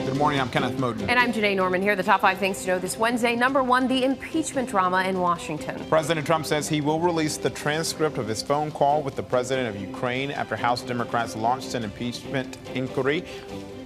Good morning, I'm Kenneth Moden. And I'm Janae Norman. Here are the top 5 things to know this Wednesday. Number 1, the impeachment drama in Washington. President Trump says he will release the transcript of his phone call with the president of Ukraine after House Democrats launched an impeachment inquiry.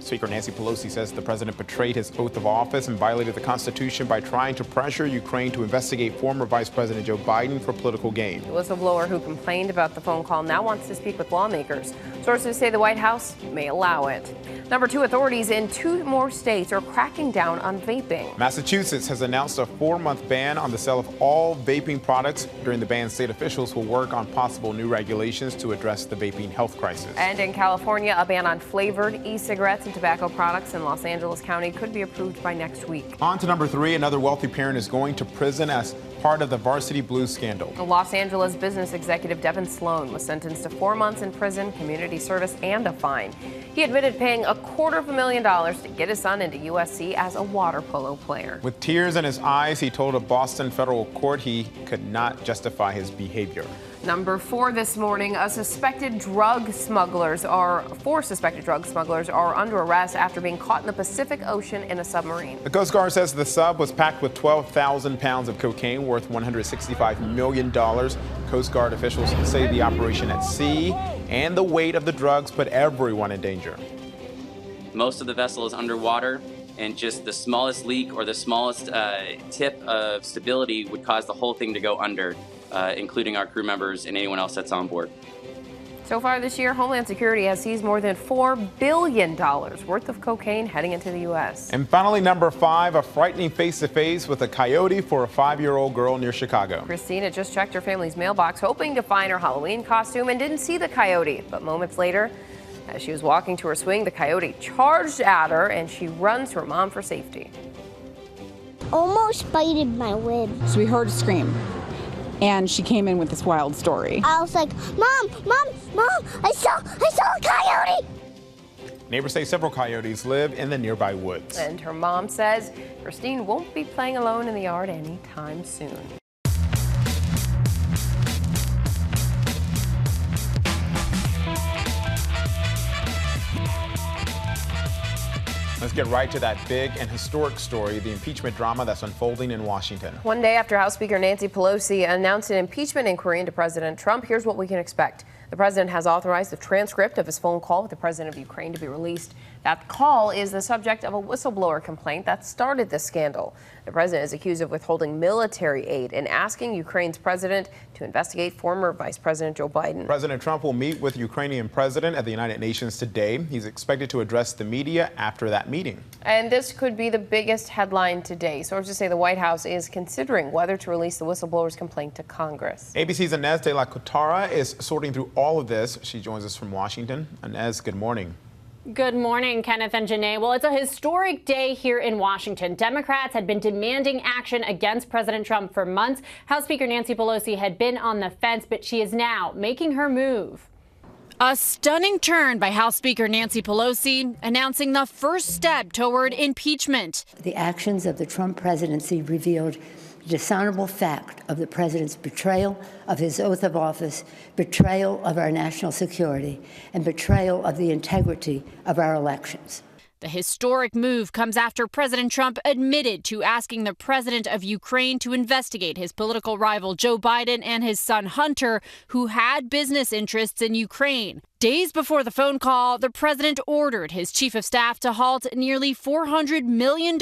Speaker Nancy Pelosi says the president betrayed his oath of office and violated the Constitution by trying to pressure Ukraine to investigate former Vice President Joe Biden for political gain. The whistleblower who complained about the phone call now wants to speak with lawmakers. Sources say the White House may allow it. Number 2, authorities in 2 more states are cracking down on vaping. Massachusetts has announced a 4-month ban on the sale of all vaping products. During the ban, state officials will work on possible new regulations to address the vaping health crisis. And in California, a ban on flavored e-cigarettes and tobacco products in Los Angeles County could be approved by next week. On to number 3, another wealthy parent is going to prison as part of the Varsity Blues scandal. The Los Angeles business executive Devin Sloan was sentenced to 4 months in prison, community service, and a fine. He admitted paying $250,000 to get his son into USC as a water polo player. With tears in his eyes, he told a Boston federal court he could not justify his behavior. Number 4 this morning, four suspected drug smugglers are under arrest after being caught in the Pacific Ocean in a submarine. The Coast Guard says the sub was packed with 12,000 pounds of cocaine worth $165 million. Coast Guard officials say the operation at sea and the weight of the drugs put everyone in danger. Most of the vessel is underwater, and just the smallest leak or the smallest tip of stability would cause the whole thing to go under. Including our crew members and anyone else that's on board. So far this year, Homeland Security has seized more than $4 billion worth of cocaine heading into the U.S. And finally, number 5, a frightening face-to-face with a coyote for a 5-year-old girl near Chicago. Christina just checked her family's mailbox, hoping to find her Halloween costume, and didn't see the coyote. But moments later, as she was walking to her swing, the coyote charged at her, and she runs to her mom for safety. Almost bited my rib. So we heard a scream. And she came in with this wild story. I was like, Mom, I saw a coyote. Neighbors say several coyotes live in the nearby woods. And her mom says Christine won't be playing alone in the yard anytime soon. Let's get right to that big and historic story, the impeachment drama that's unfolding in Washington. One day after House Speaker Nancy Pelosi announced an impeachment inquiry into President Trump, here's what we can expect. The president has authorized the transcript of his phone call with the president of Ukraine to be released. That call is the subject of a whistleblower complaint that started this scandal. The president is accused of withholding military aid and asking Ukraine's president to investigate former Vice President Joe Biden. President Trump will meet with Ukrainian president at the United Nations today. He's expected to address the media after that meeting. And this could be the biggest headline today. Sources say the White House is considering whether to release the whistleblower's complaint to Congress. ABC's Inez de la Cotara is sorting through all of this. She joins us from Washington. Inez, good morning. Good morning, Kenneth and Janae. Well, it's a historic day here in Washington. Democrats had been demanding action against President Trump for months. House Speaker Nancy Pelosi had been on the fence, but she is now making her move. A stunning turn by House Speaker Nancy Pelosi, announcing the first step toward impeachment. The actions of the Trump presidency revealed the dishonorable fact of the president's betrayal of his oath of office, betrayal of our national security, and betrayal of the integrity of our elections. The historic move comes after President Trump admitted to asking the president of Ukraine to investigate his political rival Joe Biden and his son Hunter, who had business interests in Ukraine. Days before the phone call, the president ordered his chief of staff to halt nearly $400 million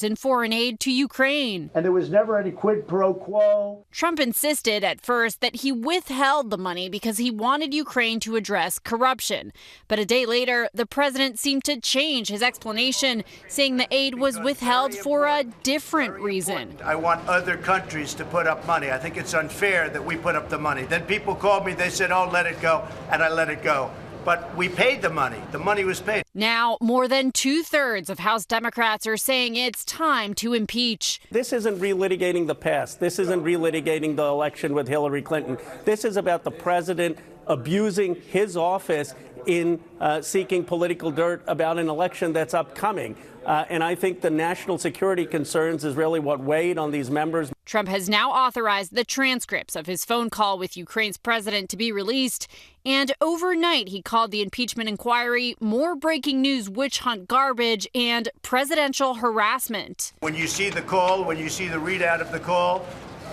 in foreign aid to Ukraine. And there was never any quid pro quo. Trump insisted at first that he withheld the money because he wanted Ukraine to address corruption. But a day later, the president seemed to change his explanation, saying the aid was withheld for a different reason. I want other countries to put up money. I think it's unfair that we put up the money. Then people called me, they said, oh, let it go, and I let it go. But we paid the money. The money was paid. Now, more than 2/3 of House Democrats are saying it's time to impeach. This isn't relitigating the past. This isn't relitigating the election with Hillary Clinton. This is about the president abusing his office in seeking political dirt about an election that's upcoming. And I think the national security concerns is really what weighed on these members. Trump has now authorized the transcripts of his phone call with Ukraine's president to be released. And overnight, he called the impeachment inquiry more breaking news witch hunt garbage and presidential harassment. When you see the call, when you see the readout of the call,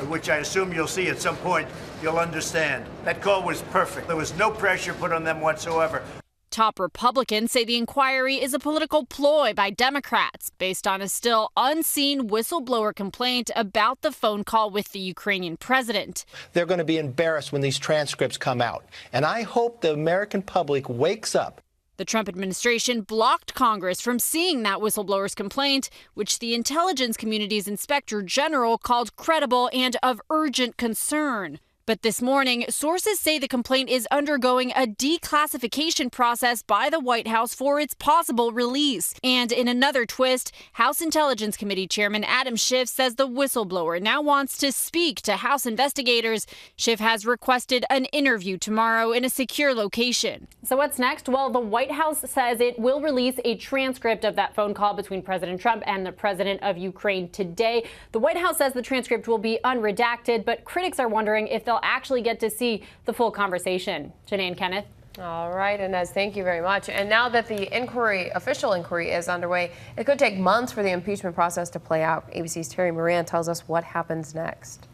which I assume you'll see at some point, you'll understand. That call was perfect. There was no pressure put on them whatsoever. Top Republicans say the inquiry is a political ploy by Democrats based on a still unseen whistleblower complaint about the phone call with the Ukrainian president. They're going to be embarrassed when these transcripts come out. And I hope the American public wakes up. The Trump administration blocked Congress from seeing that whistleblower's complaint, which the intelligence community's inspector general called credible and of urgent concern. But this morning, sources say the complaint is undergoing a declassification process by the White House for its possible release. And in another twist, House Intelligence Committee Chairman Adam Schiff says the whistleblower now wants to speak to House investigators. Schiff has requested an interview tomorrow in a secure location. So what's next? Well, the White House says it will release a transcript of that phone call between President Trump and the president of Ukraine today. The White House says the transcript will be unredacted, but critics are wondering if they'll actually get to see the full conversation. Janae and Kenneth. All right, Inez, thank you very much. And now that the official inquiry is underway, it could take months for the impeachment process to play out. ABC's Terry Moran tells us what happens next.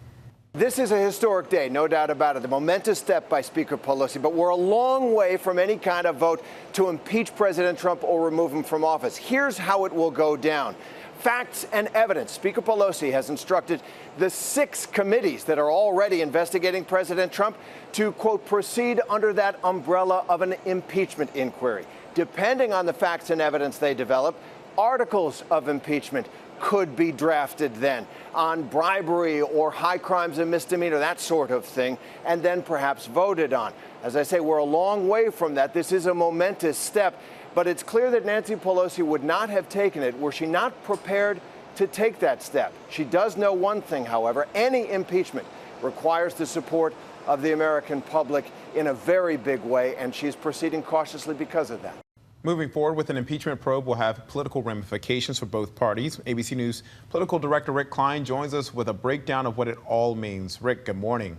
This is a historic day, no doubt about it. A momentous step by Speaker Pelosi, but we're a long way from any kind of vote to impeach President Trump or remove him from office. Here's how it will go down. Facts and evidence. Speaker Pelosi has instructed the 6 committees that are already investigating President Trump to, quote, proceed under that umbrella of an impeachment inquiry. Depending on the facts and evidence they develop, articles of impeachment could be drafted then on bribery or high crimes and misdemeanor, that sort of thing, and then perhaps voted on. As I say, we're a long way from that. This is a momentous step. But it's clear that Nancy Pelosi would not have taken it were she not prepared to take that step. She does know one thing, however. Any impeachment requires the support of the American public in a very big way, and she's proceeding cautiously because of that. Moving forward with an impeachment probe will have political ramifications for both parties. ABC News political director Rick Klein joins us with a breakdown of what it all means. Rick, good morning.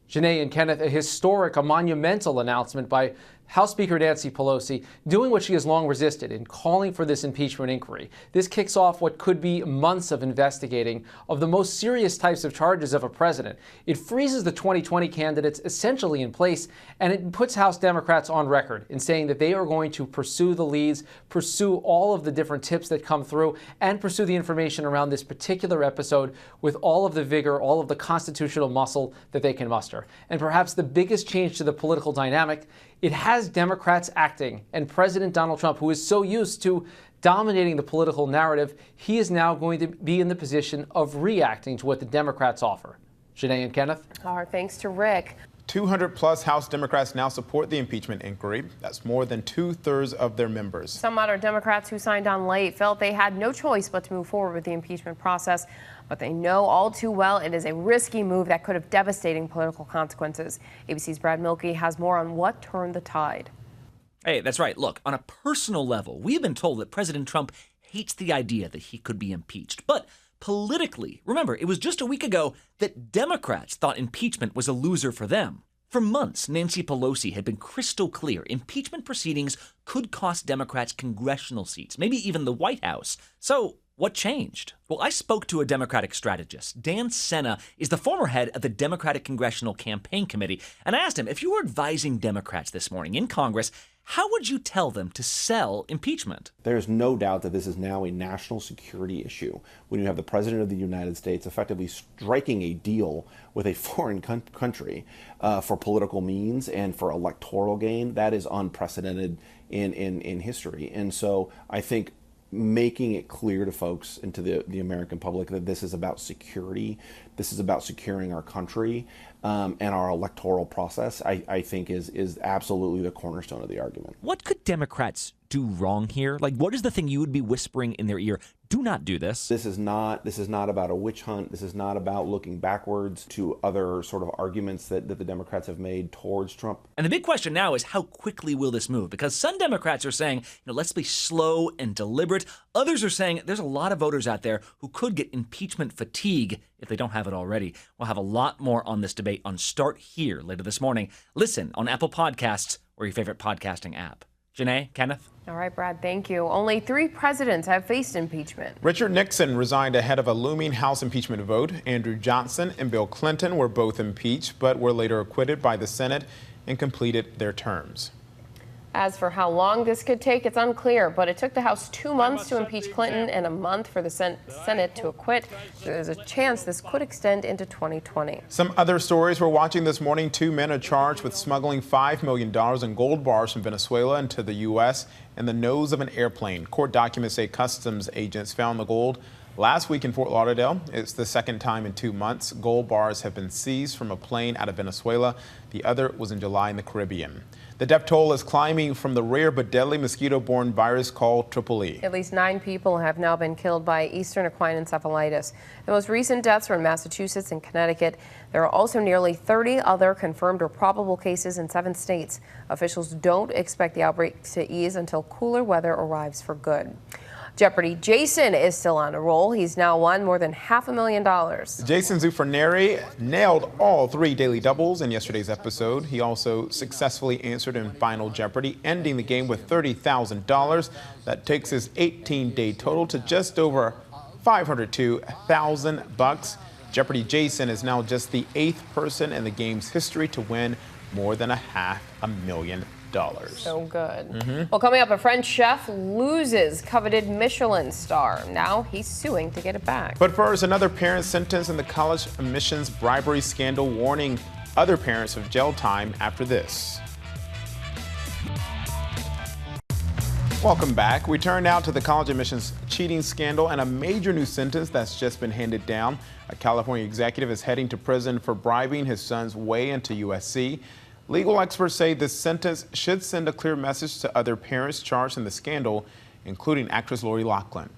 Janae and Kenneth, a historic, a monumental announcement by House Speaker Nancy Pelosi, doing what she has long resisted in calling for this impeachment inquiry. This kicks off what could be months of investigating of the most serious types of charges of a president. It freezes the 2020 candidates essentially in place, and it puts House Democrats on record in saying that they are going to pursue the leads, pursue all of the different tips that come through, and pursue the information around this particular episode with all of the vigor, all of the constitutional muscle that they can muster. And perhaps the biggest change to the political dynamic, it has Democrats acting, and President Donald Trump, who is so used to dominating the political narrative, he is now going to be in the position of reacting to what the Democrats offer. Janae and Kenneth? All right, thanks to Rick. 200-plus House Democrats now support the impeachment inquiry. That's more than 2/3 of their members. Some moderate Democrats who signed on late felt they had no choice but to move forward with the impeachment process. But they know all too well it is a risky move that could have devastating political consequences. ABC's Brad Milkey has more on what turned the tide. Hey, that's right. Look, on a personal level, we've been told that President Trump hates the idea that he could be impeached. But politically, remember, it was just a week ago that Democrats thought impeachment was a loser for them. For months, Nancy Pelosi had been crystal clear. Impeachment proceedings could cost Democrats congressional seats, maybe even the White House. So what changed? Well, I spoke to a Democratic strategist. Dan Senna is the former head of the Democratic Congressional Campaign Committee. And I asked him, if you were advising Democrats this morning in Congress, how would you tell them to sell impeachment? There's no doubt that this is now a national security issue when you have the President of the United States effectively striking a deal with a foreign country for political means and for electoral gain. That is unprecedented in history. And so I think making it clear to folks and to the American public that this is about security, this is about securing our country, and our electoral process, I think is absolutely the cornerstone of the argument. What could Democrats do wrong here? Like, what is the thing you would be whispering in their ear? Do not do this. This is not about a witch hunt. This is not about looking backwards to other sort of arguments that the Democrats have made towards Trump. And the big question now is how quickly will this move? Because some Democrats are saying, let's be slow and deliberate. Others are saying there's a lot of voters out there who could get impeachment fatigue if they don't have it already. We'll have a lot more on this debate on Start Here later this morning. Listen on Apple Podcasts or your favorite podcasting app. Janae, Kenneth? All right, Brad, thank you. Only 3 presidents have faced impeachment. Richard Nixon resigned ahead of a looming House impeachment vote. Andrew Johnson and Bill Clinton were both impeached, but were later acquitted by the Senate and completed their terms. As for how long this could take, it's unclear, but it took the House 2 months to impeach Clinton and a month for the Senate to acquit. So there's a chance this could extend into 2020. Some other stories we're watching this morning. 2 men are charged with smuggling $5 million in gold bars from Venezuela into the U.S. in the nose of an airplane. Court documents say customs agents found the gold last week in Fort Lauderdale. It's the second time in 2 months. Gold bars have been seized from a plane out of Venezuela. The other was in July in the Caribbean. The death toll is climbing from the rare but deadly mosquito-borne virus called Triple E. At least 9 people have now been killed by Eastern equine encephalitis. The most recent deaths were in Massachusetts and Connecticut. There are also nearly 30 other confirmed or probable cases in 7 states. Officials don't expect the outbreak to ease until cooler weather arrives for good. Jeopardy! Jason is still on a roll. He's now won more than $500,000. Jason Zufraneri nailed all 3 daily doubles in yesterday's episode. He also successfully answered in Final Jeopardy, ending the game with $30,000. That takes his 18-day total to just over $502,000. Jeopardy! Jason is now just the 8th person in the game's history to win more than $500,000. So good. Well, coming up, a French chef loses coveted Michelin star. Now he's suing to get it back. But first, another parent sentenced in the college admissions bribery scandal, warning other parents of jail time after this. Welcome back. We turn now to the college admissions cheating scandal and a major new sentence that's just been handed down. A California executive is heading to prison for bribing his son's way into USC. Legal experts say this sentence should send a clear message to other parents charged in the scandal, including actress Lori Loughlin.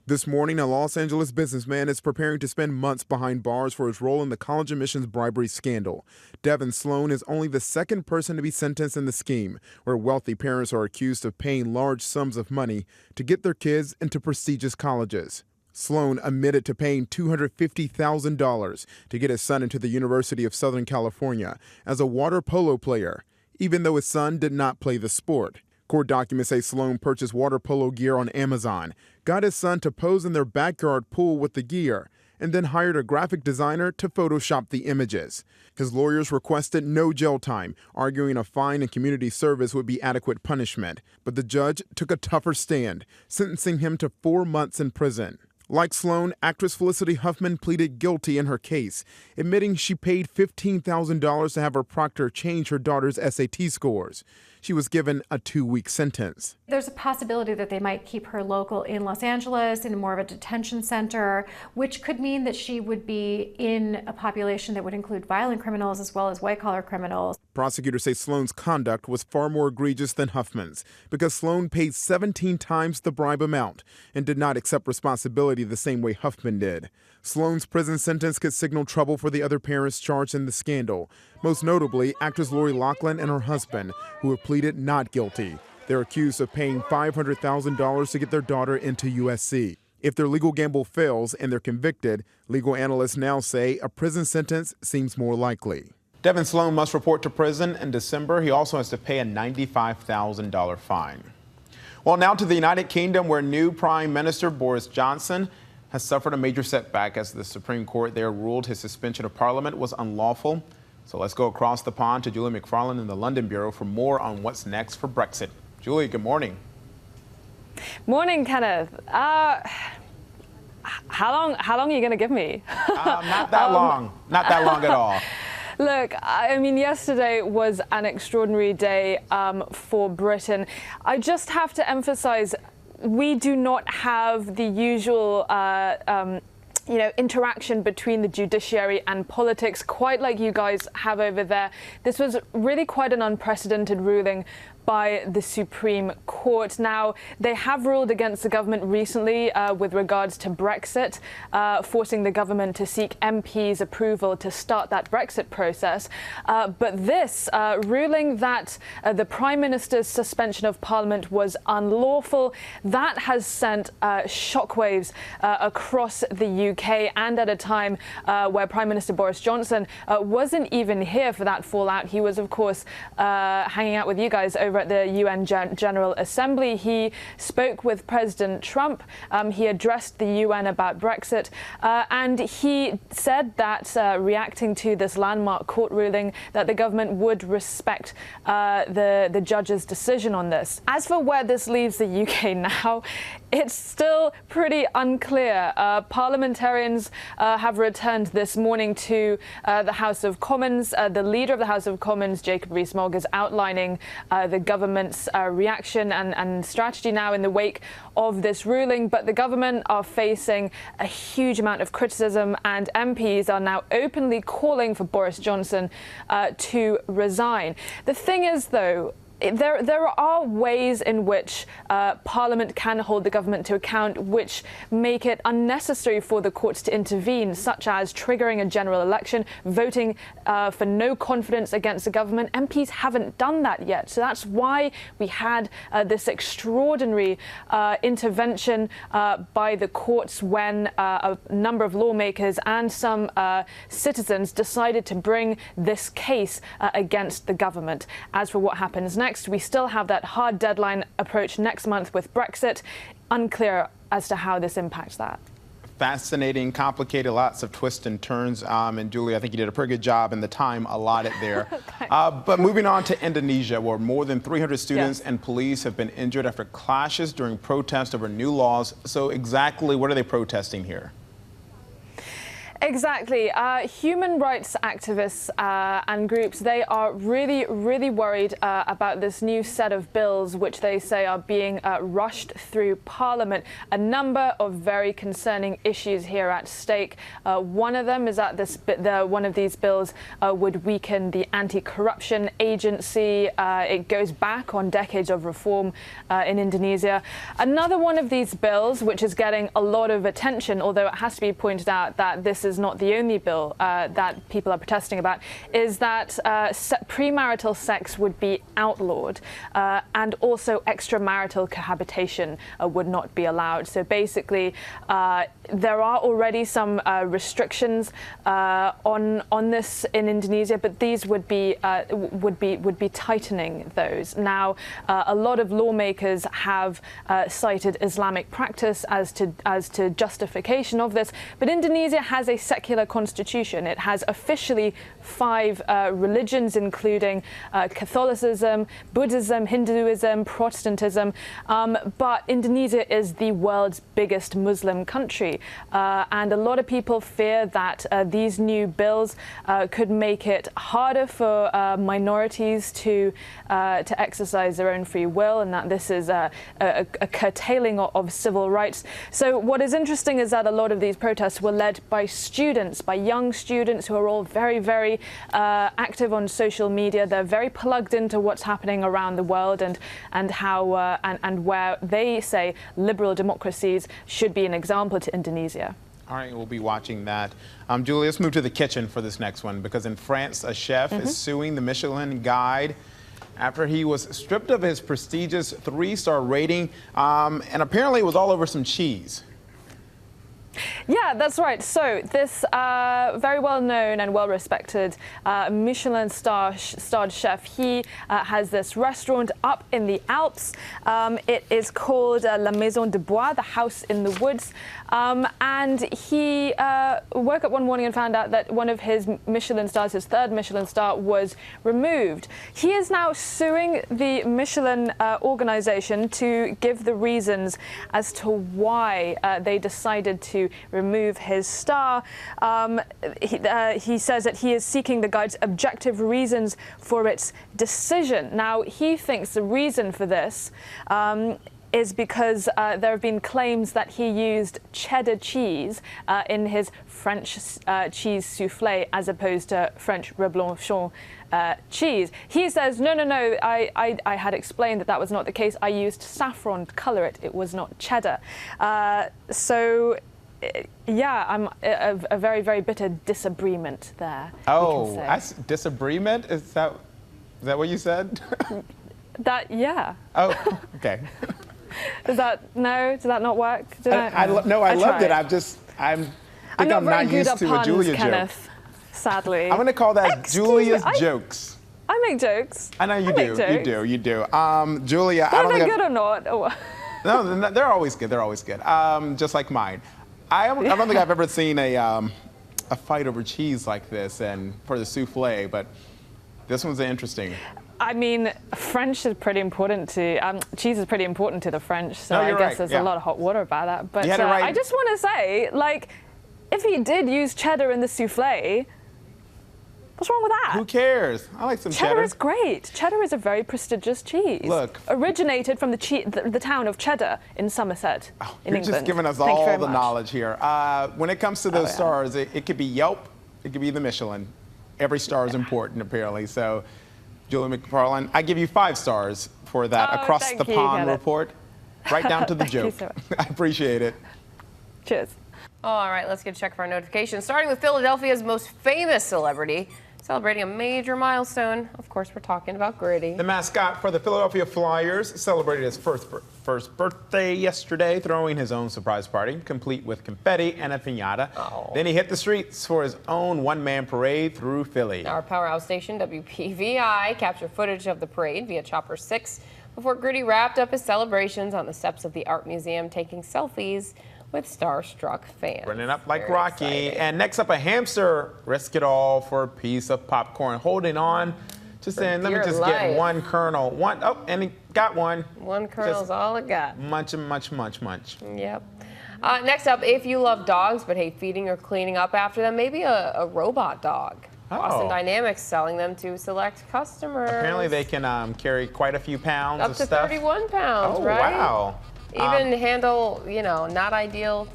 This morning, a Los Angeles businessman is preparing to spend months behind bars for his role in the college admissions bribery scandal. Devin Sloan is only the 2nd person to be sentenced in the scheme, where wealthy parents are accused of paying large sums of money to get their kids into prestigious colleges. Sloan admitted to paying $250,000 to get his son into the University of Southern California as a water polo player, even though his son did not play the sport. Court documents say Sloan purchased water polo gear on Amazon, got his son to pose in their backyard pool with the gear, and then hired a graphic designer to Photoshop the images. His lawyers requested no jail time, arguing a fine and community service would be adequate punishment. But the judge took a tougher stand, sentencing him to 4 months in prison. Like Sloan, actress Felicity Huffman pleaded guilty in her case, admitting she paid $15,000 to have her proctor change her daughter's SAT scores. She was given a 2-week sentence. There's a possibility that they might keep her local in Los Angeles in more of a detention center, which could mean that she would be in a population that would include violent criminals as well as white-collar criminals. Prosecutors say Sloan's conduct was far more egregious than Huffman's because Sloan paid 17 times the bribe amount and did not accept responsibility the same way Huffman did. Sloan's prison sentence could signal trouble for the other parents charged in the scandal, most notably actress Lori Loughlin and her husband, who have pleaded not guilty. They're accused of paying $500,000 to get their daughter into USC. If their legal gamble fails and they're convicted, legal analysts now say a prison sentence seems more likely. Devin Sloan must report to prison in December. He also has to pay a $95,000 fine. Well, now to the United Kingdom, where new Prime Minister Boris Johnson has suffered a major setback as the Supreme Court there ruled his suspension of Parliament was unlawful. So let's go across the pond to Julie McFarland in the London Bureau for more on what's next for Brexit. Julie, good morning. Morning, Kenneth. How long are you going to give me? Not that long. Not that long at all. Look, I mean, yesterday was an extraordinary day for Britain. I just have to emphasize, we do not have the usual interaction between the judiciary and politics, quite like you guys have over there. This was really quite an unprecedented ruling by the Supreme Court. Now, they have ruled against the government recently with regards to Brexit, forcing the government to seek MPs' approval to start that Brexit process. But this ruling that the Prime Minister's suspension of Parliament was unlawful, that has sent shockwaves across the UK, and at a time where Prime Minister Boris Johnson wasn't even here for that fallout. He was, of course, hanging out with you guys over at the UN General Assembly. He spoke with President Trump. He addressed the UN about Brexit, and he said that, reacting to this landmark court ruling, that the government would respect the judge's decision on this. As for where this leaves the UK now, it's still pretty unclear. Parliamentarians have returned this morning to the House of Commons. The leader of the House of Commons, Jacob Rees-Mogg, is outlining the government's reaction and strategy now in the wake of this ruling. But the government are facing a huge amount of criticism, and MPs are now openly calling for Boris Johnson to resign. The thing is, though, there are ways in which Parliament can hold the government to account which make it unnecessary for the courts to intervene, such as triggering a general election, voting for no confidence against the government. MPs haven't done that yet. So that's why we had this extraordinary intervention by the courts when a number of lawmakers and some citizens decided to bring this case against the government. As for what happens next, we still have that hard deadline approach next month with Brexit. Unclear as to how this impacts that. Fascinating, complicated, lots of twists and turns. And Julie, I think you did a pretty good job in the time allotted there. But moving on to Indonesia, where more than 300 students and police have been injured after clashes during protests over new laws. So exactly what are they protesting here? Exactly. Human rights activists and groups, they are really, really worried about this new set of bills, which they say are being rushed through Parliament. A number of very concerning issues here at stake. One of them is that one of these bills would weaken the anti-corruption agency. It goes back on decades of reform in Indonesia. Another one of these bills, which is getting a lot of attention, although it has to be pointed out that this is not the only bill that people are protesting about, is that premarital sex would be outlawed, and also extramarital cohabitation would not be allowed. So basically, there are already some restrictions on this in Indonesia, but these would be tightening those. Now, a lot of lawmakers have cited Islamic practice as to justification of this, but Indonesia has a secular constitution. It has officially 5 religions, including Catholicism, Buddhism, Hinduism, Protestantism, but Indonesia is the world's biggest Muslim country, and a lot of people fear that these new bills could make it harder for minorities to exercise their own free will, and that this is a curtailing of civil rights. So what is interesting is that a lot of these protests were led by students, by young students who are all very, very active on social media. They're very plugged into what's happening around the world and how and where they say liberal democracies should be an example to Indonesia. All right, we'll be watching that. Julie, let's move to the kitchen for this next one, because in France, a chef is suing the Michelin guide after he was stripped of his prestigious 3-star rating, and apparently it was all over some cheese. Yeah, that's right. So this very well-known and well-respected Michelin-starred chef, he has this restaurant up in the Alps. It is called La Maison de Bois, the house in the woods. And he woke up one morning and found out that one of his Michelin stars, his 3rd Michelin star, was removed. He is now suing the Michelin organization to give the reasons as to why they decided to remove his star. He says that he is seeking the guide's objective reasons for its decision. Now, he thinks the reason for this is because there have been claims that he used cheddar cheese in his French cheese souffle as opposed to French reblochon cheese. He says, no, I had explained that was not the case. I used saffron to colour it. It was not cheddar. Yeah, I'm a very, very bitter disagreement there. Oh, disagreement? Is that what you said? Yeah. Oh, okay. Does that not work? I loved it. I'm not used to a Julia Kenneth, joke. Sadly. I'm going to call that Julia's jokes. I make jokes. I know you do. You do. Julia, I don't think they're good or not. No, they're always good. They're always good. Just like mine. I don't think I've ever seen a fight over cheese like this, and for the souffle, but this one's interesting. I mean, French is pretty important to cheese is pretty important to the French, so I guess there's a lot of hot water about that. But I just want to say, like, if he did use cheddar in the souffle, what's wrong with that? Who cares? I like some cheddar. Cheddar is great. Cheddar is a very prestigious cheese. Look. Originated from the town of Cheddar in Somerset, in England. You're just giving us all the knowledge here. When it comes to those stars, it could be Yelp, it could be the Michelin. Every star is important, apparently. So, Julia McFarland, I give you 5 stars for that across the pond report, right down to the joke. So I appreciate it. Cheers. All right, let's get a check for our notifications. Starting with Philadelphia's most famous celebrity, celebrating a major milestone. Of course, we're talking about Gritty. The mascot for the Philadelphia Flyers celebrated his first birthday yesterday, throwing his own surprise party, complete with confetti and a piñata. Then he hit the streets for his own one-man parade through Philly. Our powerhouse station, WPVI, captured footage of the parade via Chopper 6 before Gritty wrapped up his celebrations on the steps of the Art Museum, taking selfies with starstruck fans. Running up like Rocky. Exciting. And next up, a hamster risked it all for a piece of popcorn, holding on to saying, let me just get one kernel. And he got one. One kernel's all it got. Munch and munch. Yep. Next up, if you love dogs but hate feeding or cleaning up after them, maybe a robot dog. Boston Dynamics selling them to select customers. Apparently they can carry quite a few pounds of stuff. Up to 31 pounds, right? Wow. Even handle, not ideal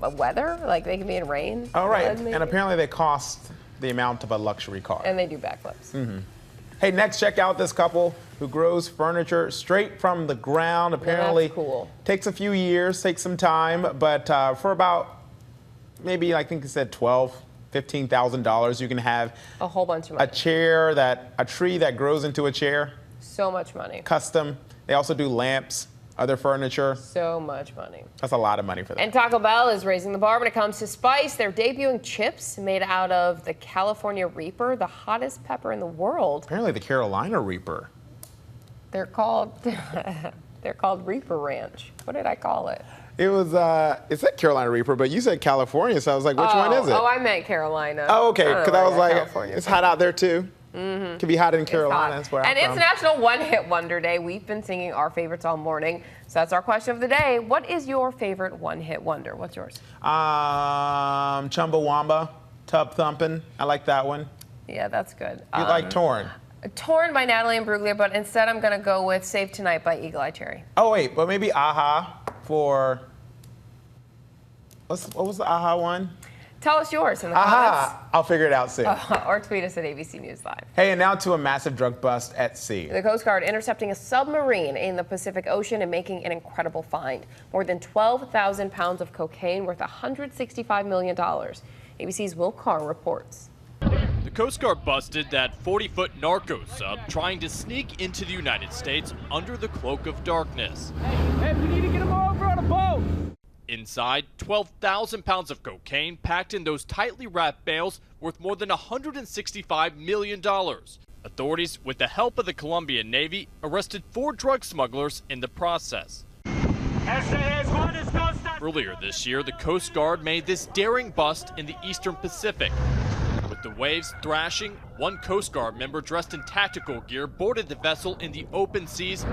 weather, like they can be in rain. Oh, right. And apparently they cost the amount of a luxury car. And they do backflips. Mm-hmm. Hey, next, check out this couple who grows furniture straight from the ground. Apparently, that's cool. Takes a few years, takes some time, but for about maybe, I think it said $15,000, you can have a whole bunch of money. A tree that grows into a chair. So much money. Custom. They also do lamps. Other furniture. So much money. That's a lot of money for that. And Taco Bell is raising the bar when it comes to spice. They're debuting chips made out of the California Reaper, the hottest pepper in the world. Apparently the Carolina Reaper. They're called Reaper Ranch. What did I call it? It was, it said Carolina Reaper, but you said California, so I was like, which one is it? Oh, I meant Carolina. Oh, okay, because I was like, California. It's hot out there too. Mm-hmm. It can be hot in Carolina. That's where I'm from. It's National One Hit Wonder Day. We've been singing our favorites all morning. So that's our question of the day. What is your favorite one hit wonder? What's yours? Chumbawamba, Tub Thumpin'. I like that one. Yeah, that's good. You like Torn? Torn by Natalie Imbruglia, but instead I'm going to go with Save Tonight by Eagle Eye Cherry. Oh, wait, but maybe Aha for... What was the Aha one? Tell us yours in the comments. I'll figure it out soon. Or tweet us at ABC News Live. Hey, and now to a massive drug bust at sea. The Coast Guard intercepting a submarine in the Pacific Ocean and making an incredible find. More than 12,000 pounds of cocaine worth $165 million. ABC's Will Carr reports. The Coast Guard busted that 40-foot narco sub trying to sneak into the United States under the cloak of darkness. Hey, we need to get him over on a boat! Inside, 12,000 pounds of cocaine packed in those tightly wrapped bales worth more than $165 million. Authorities, with the help of the Colombian Navy, arrested 4 drug smugglers in the process. Earlier this year, the Coast Guard made this daring bust in the Eastern Pacific. With the waves thrashing, one Coast Guard member dressed in tactical gear boarded the vessel in the open seas,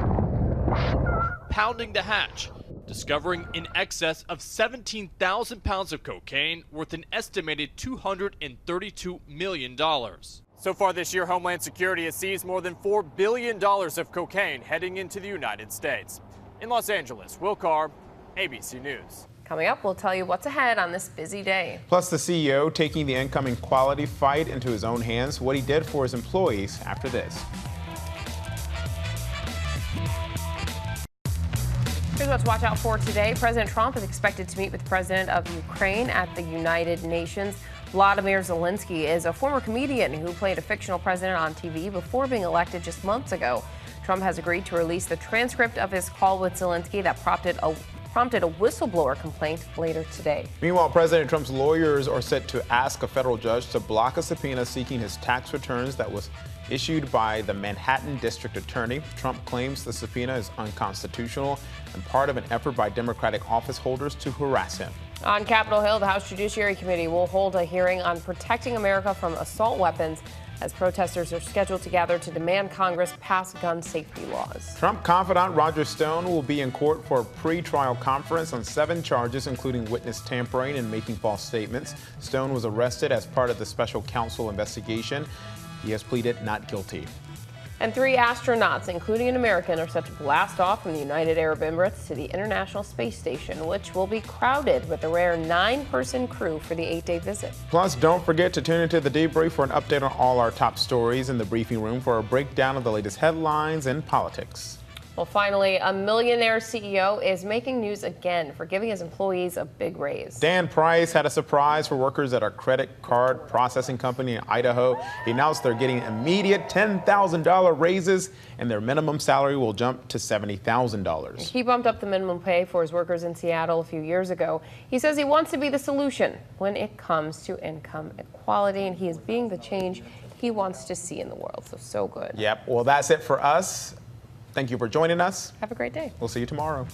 pounding the hatch, discovering in excess of 17,000 pounds of cocaine worth an estimated $232 million. So far this year, Homeland Security has seized more than $4 billion of cocaine heading into the United States. In Los Angeles, Will Carr, ABC News. Coming up, we'll tell you what's ahead on this busy day. Plus, the CEO taking the incoming quality fight into his own hands, what he did for his employees after this. Here's what to watch out for today. President Trump is expected to meet with the president of Ukraine at the United Nations. Vladimir Zelensky is a former comedian who played a fictional president on TV before being elected just months ago. Trump has agreed to release the transcript of his call with Zelensky that prompted a whistleblower complaint later today. Meanwhile, President Trump's lawyers are set to ask a federal judge to block a subpoena seeking his tax returns that was issued by the Manhattan District Attorney. Trump claims the subpoena is unconstitutional and part of an effort by Democratic office holders to harass him. On Capitol Hill, the House Judiciary Committee will hold a hearing on protecting America from assault weapons as protesters are scheduled to gather to demand Congress pass gun safety laws. Trump confidant Roger Stone will be in court for a pre-trial conference on 7 charges, including witness tampering and making false statements. Stone was arrested as part of the special counsel investigation. He has pleaded not guilty. And 3 astronauts, including an American, are set to blast off from the United Arab Emirates to the International Space Station, which will be crowded with a rare 9-person crew for the 8-day visit. Plus, don't forget to tune into The Debrief for an update on all our top stories in the briefing room for a breakdown of the latest headlines and politics. Well, finally, a millionaire CEO is making news again for giving his employees a big raise. Dan Price had a surprise for workers at a credit card processing company in Idaho. He announced they're getting immediate $10,000 raises and their minimum salary will jump to $70,000. He bumped up the minimum pay for his workers in Seattle a few years ago. He says he wants to be the solution when it comes to income equality, and he is being the change he wants to see in the world. So good. Yep. Well, that's it for us. Thank you for joining us. Have a great day. We'll see you tomorrow.